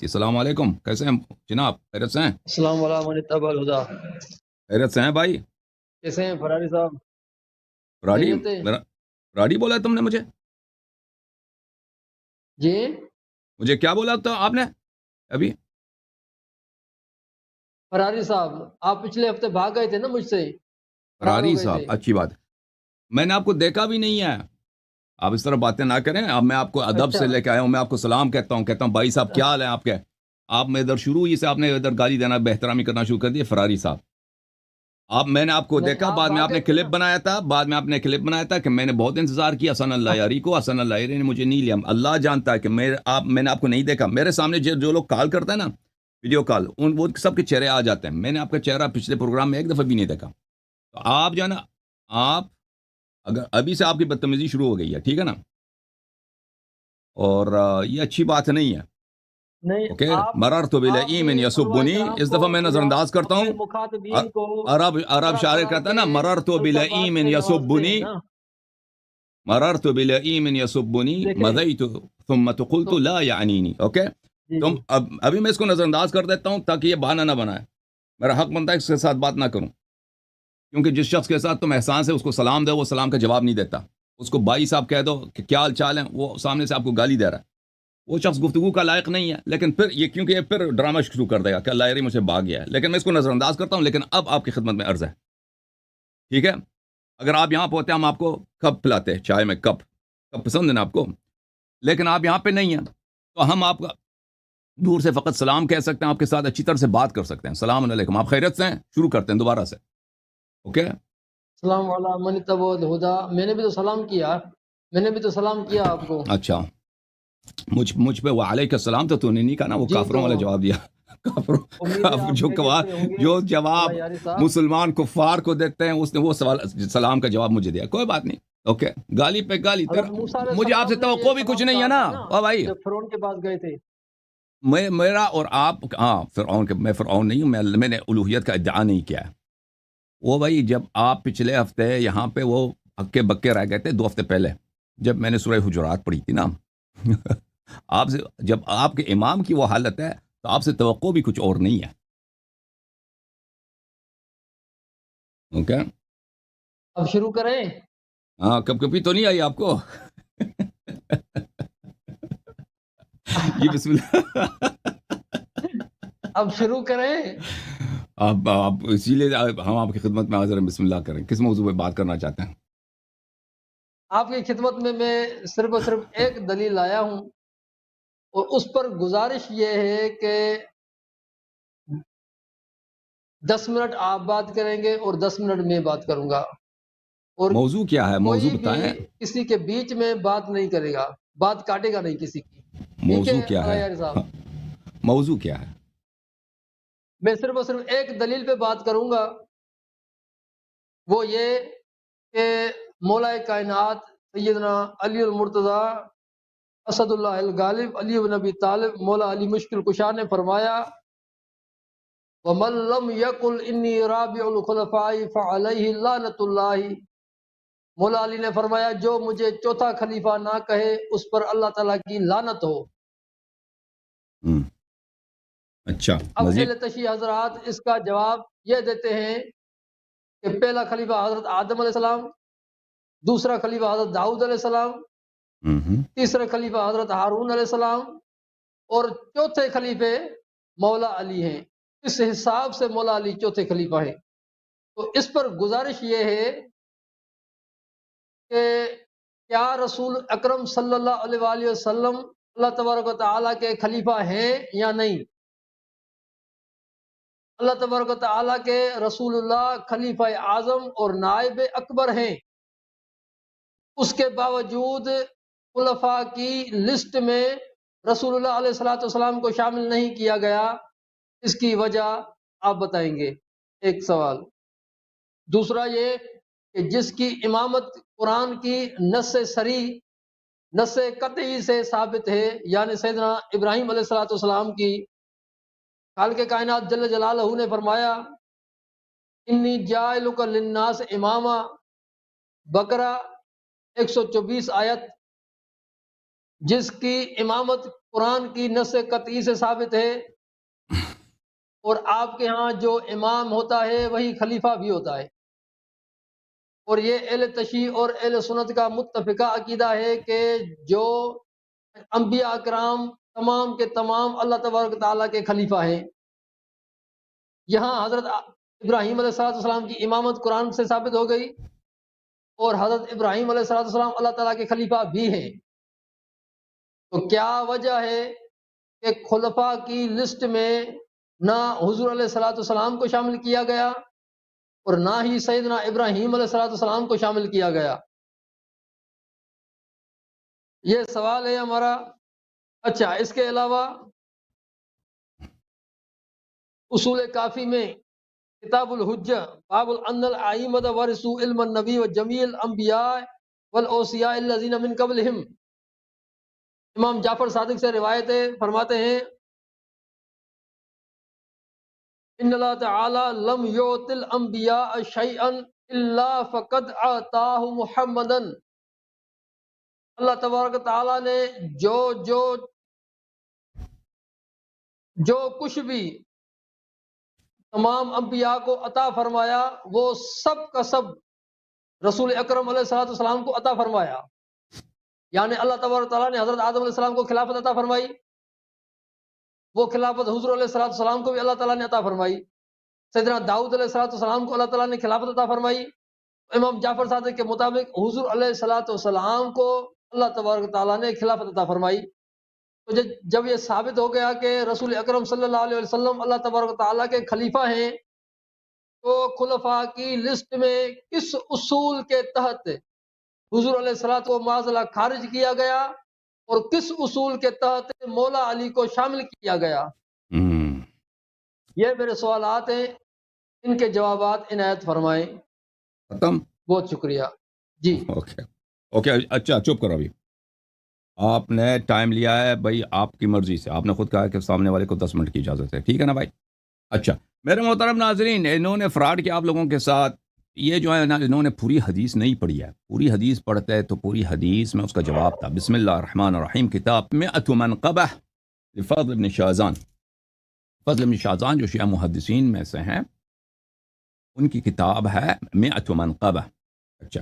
السلام علیکم، کیسے ہیں جناب؟ خیرت سے ہیں؟ السلام علیکم اتبع الہدا. خیرت سے ہیں بھائی؟ کیسے ہیں فراری صاحب؟ راڑی خیریت ہے؟ میرا راڑی بولا ہے تم نے مجھے جی مجھے کیا بولا تھا آپ نے ابھی؟ فراری صاحب، آپ پچھلے ہفتے بھاگ گئے تھے نا مجھ سے، فرار ہو فراری گئے صاحب، تھے. اچھی بات ہے. میں نے آپ کو دیکھا بھی نہیں ہے. آپ اس طرح باتیں نہ کریں. اب میں آپ کو ادب اچھا سے لے کے آیا ہوں. میں آپ کو سلام کہتا ہوں بھائی صاحب کیا حال ہے آپ کے؟ آپ میں ادھر شروع ہوئی سے آپ نے ادھر گالی دینا، بے احترامی کرنا شروع کر دی. فراری صاحب، میں نے آپ کو نہیں، دیکھا، آپ بعد میں بھاگ آپ گئے نے تھے کلپ نا. بنایا تھا کہ میں نے بہت انتظار کیا حسن اللہ یاری کو. حسن اللہ یاری نے مجھے نہیں لیا. اللہ جانتا ہے کہ میں نے آپ کو نہیں دیکھا. میرے سامنے جو لوگ کال کرتے ہیں نا، ویڈیو کال، وہ سب کے چہرے آ جاتے ہیں. میں نے آپ کا چہرہ پچھلے پروگرام میں ایک دفعہ بھی نہیں دیکھا. تو آپ جو ہے نا، آپ اگر ابھی سے آپ کی بدتمیزی شروع ہو گئی ہے، ٹھیک ہے نا؟ اور یہ اچھی بات نہیں ہے. نہیں، اوکے، مررت آپ بالایمن بھی علماء یسبنی. کرام اس کو دفعہ میں نظر یا انداز کرتا اپنے ہوں. مخاطبین کو عرب طرح شاعر طرح کہتا ہے کے نا، مررت القابات بالایمن سے نوازتے یسبنی، ہیں نا. مررت بالایمن یسبنی دیکھیں مضیت ثم قلت تو لا یعنینی. اوکے، جی تم جی ابھی میں اس کو نظر انداز کر دیتا ہوں تاکہ یہ بہانہ نہ بنائے. میرا حق بنتا ہے اس کے ساتھ بات نہ کروں، کیونکہ جس شخص کے ساتھ تم احسان سے اس کو سلام دے، وہ سلام کا جواب نہیں دیتا. اس کو بھائی صاحب کہہ دو کہ کیا حال چال ہے، وہ سامنے سے آپ کو گالی دے رہا ہے. وہ شخص گفتگو کا لائق نہیں ہے. لیکن پھر یہ کیونکہ یہ پھر ڈرامہ شروع کر دے گا کہ اللہ یاری مجھے بھاگ گیا ہے. لیکن میں اس کو نظر انداز کرتا ہوں. لیکن اب آپ کی خدمت میں عرض ہے، ٹھیک ہے؟ اگر آپ یہاں پہ ہوتے ہم آپ کو کپ پلاتے، چائے میں کپ پسند ہے نا آپ کو. لیکن آپ یہاں پہ نہیں ہیں تو ہم آپ کا دور سے فقط سلام کہہ سکتے ہیں، آپ کے ساتھ اچھی طرح سے بات کر سکتے ہیں. السلام علیکم، آپ خیریت سے ہیں؟ شروع کرتے ہیں دوبارہ سے. اوکے، السلام علیکم اتبع الہدا. میں نے بھی تو سلام کیا آپ کو. اچھا. مجھ پہ وعلیکم السلام تو نے نہیں کہا نا، وہ جی کافروں تو والا جواب دیا. امید ہے آپ خیریت سے ہوں گے جو جواب اللہ یاری صاحب. مسلمان کفار کو دیتے ہیں، اس نے وہ سلام کا جواب مجھے دیا. کوئی بات نہیں، اوکے. گالی پہ گالی حضرت موسیٰ علیہ مجھے آپ سے السلام نے یہ توقع بھی کچھ سلام نہیں ہے کہا نا. تھا نا او بھائی، جب فرعون کے پاس گئے تھے. میرا اور آپ، ہاں میں فرعون نہیں ہوں. میں نے الوہیت کا ادعا نہیں کیا ہے. وہ بھائی جب آپ پچھلے ہفتے یہاں پہ وہ ہکے بکے رہ گئے تھے 2 ہفتے پہلے، جب میں نے سورہ حجرات پڑھی تھی نا. آپ سے جب آپ کے امام کی وہ حالت ہے تو آپ سے توقع بھی کچھ اور نہیں ہے. اوکے، اب شروع کریں. ہاں، کبھی تو نہیں آئی آپ کو؟ جی بسم اللہ. اب شروع کریں. آپ اسی لیے ہم آپ کی خدمت میں حاضر ہیں. بسم اللہ کریں. کس موضوع پہ بات کرنا چاہتے ہیں؟ آپ کی خدمت میں صرف اور صرف ایک دلیل لایا ہوں، اور اس پر گزارش یہ ہے کہ 10 منٹ آپ بات کریں گے اور 10 منٹ میں بات کروں گا، اور موضوع کیا ہے؟ موضوع کوئی بھی بتائیں. کسی کے بیچ میں بات نہیں کرے گا، بات کاٹے گا نہیں کسی کی. ٹھیک ہے موضوع کیا ہے؟ یاری صاحب؟ موضوع کیا ہے؟ میں صرف اور صرف ایک دلیل پہ بات کروں گا، وہ یہ کہ مولا کائنات سیدنا علی المرتضیٰ اسد اللہ الغالب علی بن ابی طالب مولا علی مشکل کشا نے فرمایا، وَمَن لَّمْ يَقُلْ إِنِّي رَابِعُ الْخُلَفَاءِ فَعَلَيْهِ لَعنَةُ اللَّهِ. مولا علی نے فرمایا جو مجھے چوتھا خلیفہ نہ کہے اس پر اللہ تعالیٰ کی لعنت ہو. اچھا، اب مزید. اہل تشیع حضرات اس کا جواب یہ دیتے ہیں کہ پہلا خلیفہ حضرت آدم علیہ السلام، دوسرا خلیفہ حضرت داؤد علیہ السلام، تیسرے خلیفہ حضرت ہارون علیہ السلام، اور چوتھے خلیفے مولا علی ہیں. اس حساب سے مولا علی چوتھے خلیفہ ہیں. تو اس پر گزارش یہ ہے کہ کیا رسول اکرم صلی اللہ علیہ وآلہ وسلم اللہ تبارک و تعالیٰ کے خلیفہ ہیں یا نہیں؟ اللہ تبارک و تعالیٰ کے رسول اللہ خلیفہ اعظم اور نائب اکبر ہیں. اس کے باوجود خلفاء کی لسٹ میں رسول اللہ علیہ الصلوۃ والسلام کو شامل نہیں کیا گیا. اس کی وجہ آپ بتائیں گے؟ ایک سوال. دوسرا یہ کہ جس کی امامت قرآن کی نص صریح، نص قطعی سے ثابت ہے، یعنی سیدنا ابراہیم علیہ الصلوۃ والسلام کی. خالق کائنات جل جلالہ نے فرمایا انی جاعلک للناس اماما، بقرہ 124 آیت. جس کی امامت قرآن کی نص قطعی سے ثابت ہے، اور آپ کے ہاں جو امام ہوتا ہے وہی خلیفہ بھی ہوتا ہے، اور یہ اہل تشیع اور اہل سنت کا متفقہ عقیدہ ہے کہ جو انبیاء اکرام تمام کے تمام اللہ تبارک تعالیٰ کے خلیفہ ہیں۔ یہاں حضرت ابراہیم علیہ السلام کی امامت قرآن سے ثابت ہو گئی، اور حضرت ابراہیم علیہ السلام اللہ تعالیٰ کے خلیفہ بھی ہیں۔ تو کیا وجہ ہے کہ خلفاء کی لسٹ میں نہ حضور علیہ السلام کو شامل کیا گیا اور نہ ہی سیدنا ابراہیم علیہ السلام کو شامل کیا گیا؟ یہ سوال ہے ہمارا۔ اچھا، اس کے علاوہ اصول کافی میں کتاب الحجہ باب ان الائمۃ ورثوا علم النبی و جمیع الانبیاء والاوصیاء الذین من قبلہم، امام جعفر صادق سے روایت ہے، فرماتے ہیں ان اللہ تعالی لم یعط الانبیاء شیئا الا فقد اعطاہ محمدا، اللہ تبارک تعالیٰ نے جو کچھ بھی تمام انبیاء کو عطا فرمایا وہ سب کا سب رسول اکرم علیہ السلام کو عطا فرمایا۔ یعنی اللہ تبارک تعالیٰ نے حضرت آدم علیہ السلام کو خلافت عطا فرمائی، وہ خلافت حضور علیہ السلام کو بھی اللہ تعالیٰ نے عطا فرمائی۔ سیدنا داؤد علیہ السلام کو اللہ تعالیٰ نے خلافت عطا فرمائی۔ امام جعفر صادق کے مطابق حضور علیہ السلام کو اللہ تبارک تعالیٰ نے خلافت عطا فرمائی۔ تو جب یہ ثابت ہو گیا کہ رسول اکرم صلی اللہ علیہ وسلم اللہ تبارک تعالیٰ کے خلیفہ ہیں، تو خلفاء کی لسٹ میں کس اصول کے تحت حضور علیہ السلام کو معاذ اللہ خارج کیا گیا اور کس اصول کے تحت مولا علی کو شامل کیا گیا؟ یہ میرے سوالات ہیں، ان کے جوابات عنایت فرمائیں۔ ختم؟ بہت شکریہ جی۔ اوکے اچھا چپ کرو، ابھی آپ نے ٹائم لیا ہے بھائی، آپ کی مرضی سے، آپ نے خود کہا کہ سامنے والے کو 10 منٹ کی اجازت ہے، ٹھیک ہے نا بھائی؟ اچھا میرے محترم ناظرین، انہوں نے فراڈ کیا آپ لوگوں کے ساتھ، یہ جو ہے نا انہوں نے پوری حدیث نہیں پڑھی ہے، پوری حدیث پڑھتے ہے تو پوری حدیث میں اس کا جواب تھا۔ بسم اللہ الرحمن الرحیم، کتاب 100 منقبہ لفضل بن شاذان، فضل بن شاذان جو شیعہ محدثین میں سے ہیں، ان کی کتاب ہے 100 منقبہ۔ اچھا،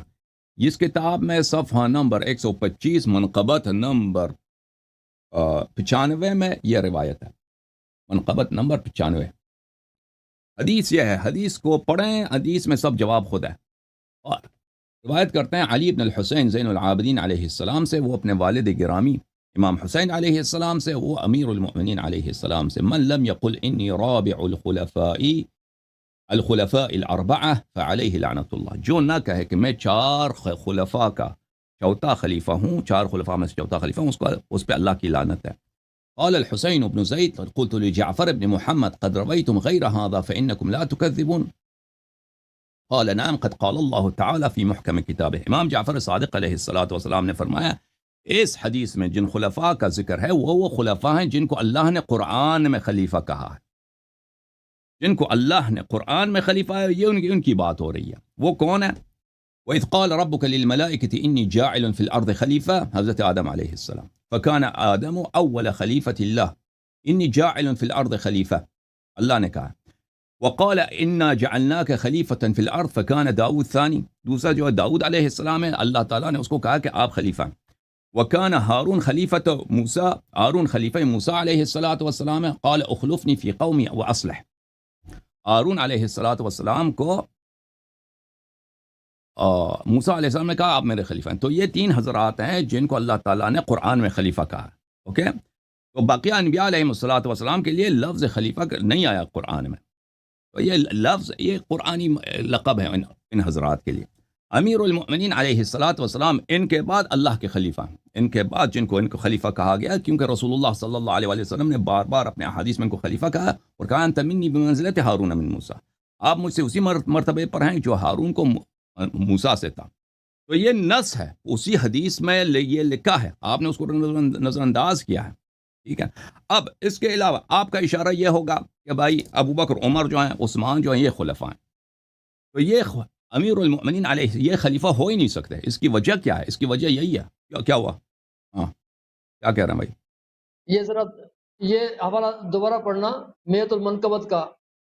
اس کتاب میں صفحہ نمبر 125 منقبت نمبر 95 میں یہ روایت ہے، منقبت نمبر 95۔ حدیث یہ ہے، حدیث کو پڑھیں، حدیث میں سب جواب خود ہے۔ اور روایت کرتے ہیں علی بن الحسین زین العابدین علیہ السلام سے، وہ اپنے والد گرامی امام حسین علیہ السلام سے، وہ امیر المؤمنین علیہ السلام سے، من لم يقل انی رابع الخلفاء الاربعہ فعلیہ لعنت اللہ، جو نہ کہے کہ میں 4 خلفاء کا چوتھا خلیفہ ہوں، 4 خلفاء میں سے چوتھا خلیفہ ہوں، اس پہ اللہ کی لعنت ہے۔ قال الحسين بن زيد قلت لجعفر بن محمد قد رويتم غير هذا فإنكم لا تكذبون، قال نعم قد قال الله تعالى في محكم كتابه۔ امام جعفر صادق علیہ السلام نے فرمایا اس حدیث میں جن خلفاء کا ذکر ہے وہ خلفاء ہیں جن کو اللہ نے قرآن میں خلیفہ کہا ہے، جن کو اللہ نے قرآن میں خلیفہ ہے، یہ ان کی بات ہو رہی ہے۔ وہ کون ہے؟ وَإِذْ قَالَ رَبُّكَ لِلْمَلَائِكَةِ إِنِّي جَاعِلٌ فِي الْأَرْضِ خَلِيفَةً، حضرت آدم علیہ السلام، فَكَانَ آدَمُ أَوَّلَ خَلِيفَةِ اللَّهِ إِنِّي جَاعِلٌ فِي الْأَرْضِ خَلِيفَةً، اللہ نے کہا۔ وَقَالَ إِنَّا جَعَلْنَاكَ خَلِيفَةً فِي الْأَرْضِ فَكَانَ داؤد ثانی، دوسرا جو ہے داؤد علیہ السلام ہے، اللہ تعالیٰ نے اس کو کہا کہ آپ خلیفہ ہیں۔ وَكَانَ هَارُونَ خَلِيفَةَ موسیٰ، ہارون خلیفہ موسیٰ علیہ السلام ہے، قَالَ اخلفنی فی قومی وَأَصْلِحْ، ہارون علیہ السلام کو موسیٰ علیہ السلام نے کہا آپ میرے خلیفہ ہیں۔ تو یہ 3 حضرات ہیں جن کو اللہ تعالیٰ نے قرآن میں خلیفہ کہا ہے، اوکے؟ تو باقی انبیاء علیہ السلام کے لیے لفظ خلیفہ نہیں آیا قرآن میں، تو یہ لفظ یہ قرآنی لقب ہے ان حضرات کے لیے۔ امیر المؤمنین علیہ السلام ان کے بعد اللہ کے خلیفہ ہیں، ان کے بعد ان کو خلیفہ کہا گیا، کیونکہ رسول اللہ صلی اللہ علیہ وسلم نے بار بار اپنے احادیث میں ان کو خلیفہ کہا اور کہا انت منی بمنزلت ہارون من موسیٰ، آپ مجھ سے اسی مرتبے پر ہیں جو ہارون کو موسیٰ سے تھا۔ تو یہ نص ہے، اسی حدیث میں یہ لکھا ہے، آپ نے اس کو نظر انداز کیا ہے، ٹھیک ہے؟ اب اس کے علاوہ آپ کا اشارہ یہ ہوگا کہ بھائی ابو بکر عمر جو ہیں، عثمان جو ہیں، یہ خلفاء ہیں، تو یہ امیر المؤمنین علیہ یہ خلیفہ ہو ہی نہیں سکتے۔ اس کی وجہ کیا ہے؟ اس کی وجہ یہی ہے، کیا ہوا؟ ہاں کیا کہہ رہے ہیں بھائی؟ یہ ذرا یہ حوالہ دوبارہ پڑھنا، میت المنقبت کا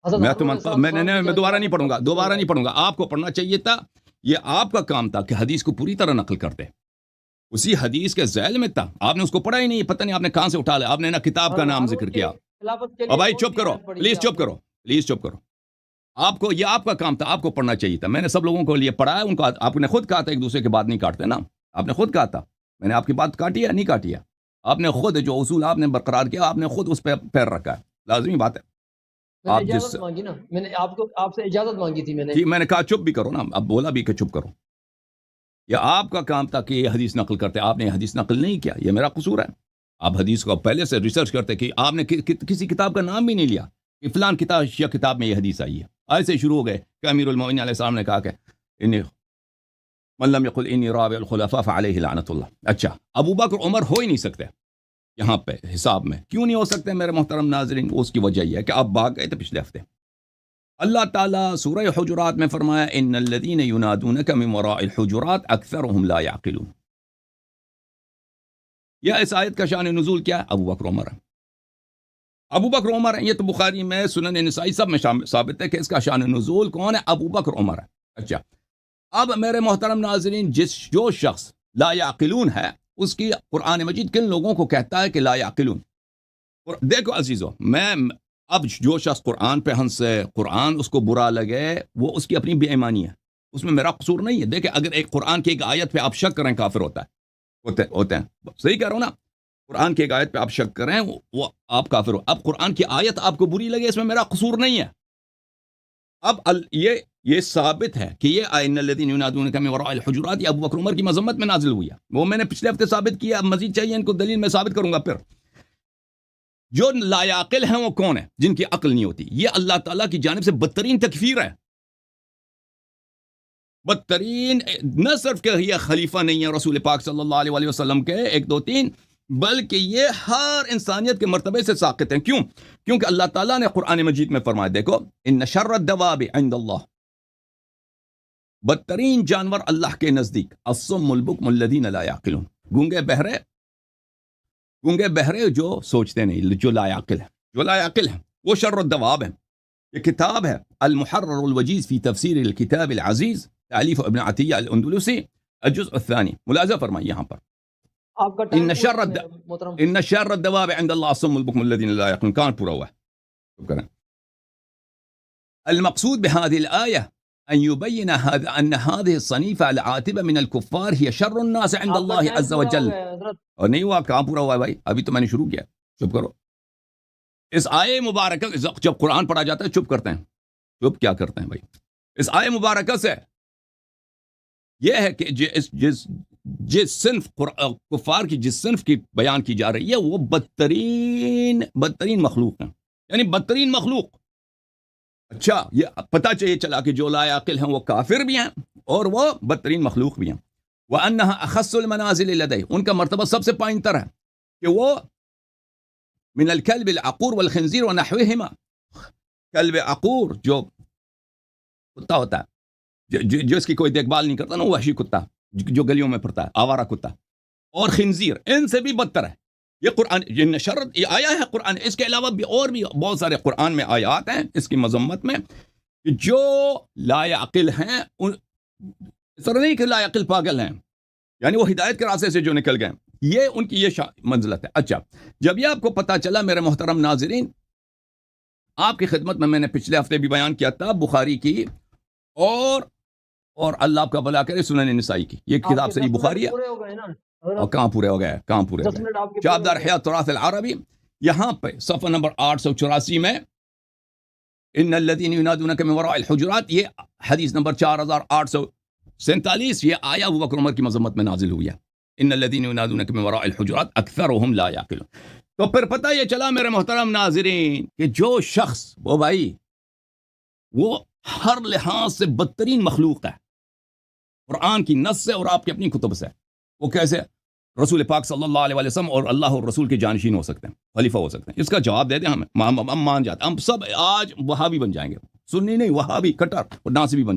حضرت میں ہارون علیہ السلام میں دوبارہ نہیں پڑھوں گا، آپ کو پڑھنا چاہیے تھا، یہ آپ کا کام تھا کہ حدیث کو پوری طرح نقل کرتے، اسی حدیث کے ذیل میں تھا، آپ نے اس کو پڑھا ہی نہیں، پتہ نہیں آپ نے کہاں سے اٹھا لیا، آپ نے نہ کتاب کا نام ذکر کیا۔ خلافت کے لیے اور بھائی کون چپ سی کرو، آیت پڑھی پلیز تھی چپ کرو، پلیز چپ کرو، آپ کو یہ آپ کا کام تھا، آپ کو پڑھنا چاہیے تھا، میں نے سب لوگوں کو لیے پڑھا ہے، ان کو آپ نے خود کہا تھا ایک دوسرے کی بات نہیں کاٹتے نا، آپ نے خود کہا تھا، میں نے آپ کی بات کاٹی ہے نہیں کاٹی ہے، آپ نے خود جو اصول آپ نے برقرار کیا، آپ نے خود اس پہ پیر رکھا ہے، لازمی بات ہے۔ میں نے آپ اجازت مانگی نا، میں نے آپ سے اجازت مانگی تھی، میں نے کہا چپ بھی کرو نا، اب بولا بھی کہ چپ کرو، یہ آپ کا کام تھا کہ یہ حدیث نقل کرتے، آپ نے یہ حدیث نقل نہیں کیا، یہ میرا قصور ہے، آپ حدیث کو پہلے سے ریسرچ کرتے کہ آپ نے کسی کتاب کا نام بھی نہیں لیا کہ فلان کتاب میں یہ حدیث آئی ہے، ایسے شروع ہو گئے کہ امیر المومنین علیہ السلام نے کہا کہ من لم يقل انی رابع الخلفاء فعلیہ لعنت اللہ۔ اچھا، ابو بکر عمر ہو ہی نہیں سکتے یہاں پہ حساب میں، کیوں نہیں ہو سکتے میرے محترم ناظرین؟ اس کی وجہ یہ ہے کہ آپ بھاگ گئے تھے پچھلے ہفتے۔ اللہ تعالیٰ سورہ حجرات میں فرمایا ان الذین ینادونک من وراء الحجرات اکثرهم لا یعقلون۔ یہ اس آیت کا شان نزول کیا ہے؟ ابو بکر عمر ہے، ابو بکر عمر ہے، یہ تو بخاری میں، سنن نسائی سب میں ثابت ہے کہ اس کا شان نزول کون ہے؟ ابو بکر عمر ہے۔ اچھا، اب میرے محترم ناظرین، جو شخص لا یعقلون ہے، اس کی قرآن مجید کن لوگوں کو کہتا ہے کہ لا یعقلون؟ دیکھو عزیزو، میں اب جو شخص قرآن پہ ہنسے، قرآن اس کو برا لگے، وہ اس کی اپنی بے ایمانی ہے، اس میں میرا قصور نہیں ہے۔ دیکھیں، اگر ایک قرآن کی ایک آیت پہ آپ شک کریں کافر ہوتے ہیں، صحیح کہہ رہا ہوں نا؟ قرآن کی ایک آیت پہ آپ شک کریں وہ آپ کافر ہو۔ اب قرآن کی آیت آپ کو بری لگے، اس میں میرا قصور نہیں ہے۔ اب یہ ثابت ہے کہ یہ ان الذین ینادونک من وراء الحجرات یہ ابو بکر عمر کی مذمت میں نازل ہوئی ہے، وہ میں نے پچھلے ہفتے ثابت کیا، اب مزید چاہیے ان کو دلیل، میں ثابت کروں گا۔ پھر جو لا عاقل ہیں وہ کون ہیں؟ جن کی عقل نہیں ہوتی، یہ اللہ تعالیٰ کی جانب سے بدترین تکفیر ہے، بدترین، نہ صرف کہ یہ خلیفہ نہیں ہے رسول پاک صلی اللہ علیہ وسلم کے 1 2 3، بلکہ یہ ہر انسانیت کے مرتبے سے ساقط ہیں۔ کیوں؟ کیونکہ اللہ تعالیٰ نے قرآن مجید میں فرمایا، دیکھو ان شر الدواب عند اللہ، بدترین جانور اللہ کے نزدیک الصم البکم الذین لا یعقلون، گونگے بہرے جو سوچتے نہیں، جو لا عاقل ہیں، وہ شر الدواب ہیں۔ یہ کتاب ہے المحرر الوجیز فی تفسیر الکتاب العزیز، تالیف ابن عطیہ الاندلسی، الجزء الثانی، ملاحظہ فرمائیے یہاں پر آپ کا ان شر الدواب عند اللہ الصم البکم الذین لا یعقلون، کہاں پورا ہوا ہے؟ المقصود بهذه الآية أن يبين أن هذه الصنيفة العاتبة من الكفار هي شر الناس عند الله عز وجل۔ اور نہیں ہوا، کہاں پورا ہوا ہے بھائی؟ ابھی تو میں نے شروع کیا، چپ کرو۔ اس آیے مبارکہ جب قرآن پڑھا جاتا ہے چپ کرتے ہیں، چپ کیا کرتے ہیں بھائی؟ اس آیے مبارکہ سے یہ ہے کہ جس صنف کفار کی جس صنف کی بیان کی جا رہی ہے وہ بدترین مخلوق ہیں، یعنی بدترین مخلوق۔ اچھا، یہ پتہ چاہیے چلا کہ جو لا عاقل ہیں وہ کافر بھی ہیں اور وہ بدترین مخلوق بھی ہیں۔ وَأَنَّهَا أَخَصُّ الْمَنَازِلِ لَدَيْهِ، ان کا مرتبہ سب سے پائنتر ہے کہ وہ من الكلب العقور والخنزیر ونحوهما، کلب عقور جو کتا ہوتا ہے، جو اس کی کوئی دیکھ بھال نہیں کرتا نا، وحشی کتا جو گلیوں میں پھرتا ہے، آوارہ کتا، اور خنزیر، ان سے بھی بدتر ہے۔ یہ قرآن، یہ نشرت، یہ آیا ہے قرآن، اس کے علاوہ بھی اور بھی بہت سارے قرآن میں آیات ہیں اس کی مذمت میں، کہ جو لا عاقل ہیں، اس طرح نہیں کہ لا عاقل پاگل ہیں، یعنی وہ ہدایت کے راستے سے جو نکل گئے، یہ ان کی یہ منزلت ہے۔ اچھا، جب یہ آپ کو پتہ چلا میرے محترم ناظرین، آپ کی خدمت میں نے پچھلے ہفتے بھی بیان کیا تھا بخاری کی اور اللہ آپ کا بھلا کرے سنن نسائی کی، یہ کتاب صحیح بخاری ہے۔ اور کہاں پورے ہو گئے؟ شابدار حیات تراث العربی، یہاں پہ صفحہ نمبر 884 میں ان الذین ینادونک من وراء الحجرات، یہ حدیث نمبر 4847، یہ آیا ابو بکر عمر کی مذمت میں نازل ہوئی ہے، ان الذین ینادونک من وراء الحجرات اکثرهم لا یعقلون۔ تو پھر پتہ یہ چلا میرے محترم ناظرین کہ جو شخص وہ ہر لحاظ سے بدترین مخلوق ہے قرآن کی نص سے اور آپ کی اپنی کتب سے، وہ کیسے رسول پاک صلی اللہ علیہ وسلم اور اللہ اور رسول کے جانشین ہو سکتے ہیں، خلیفہ ہو سکتے ہیں؟ اس کا جواب دے دیں ہمیں، ہم مان جاتے ہیں، ہم سب آج وہابی بن جائیں گے، سنی نہیں، وہابی کٹر اور ناصبی بن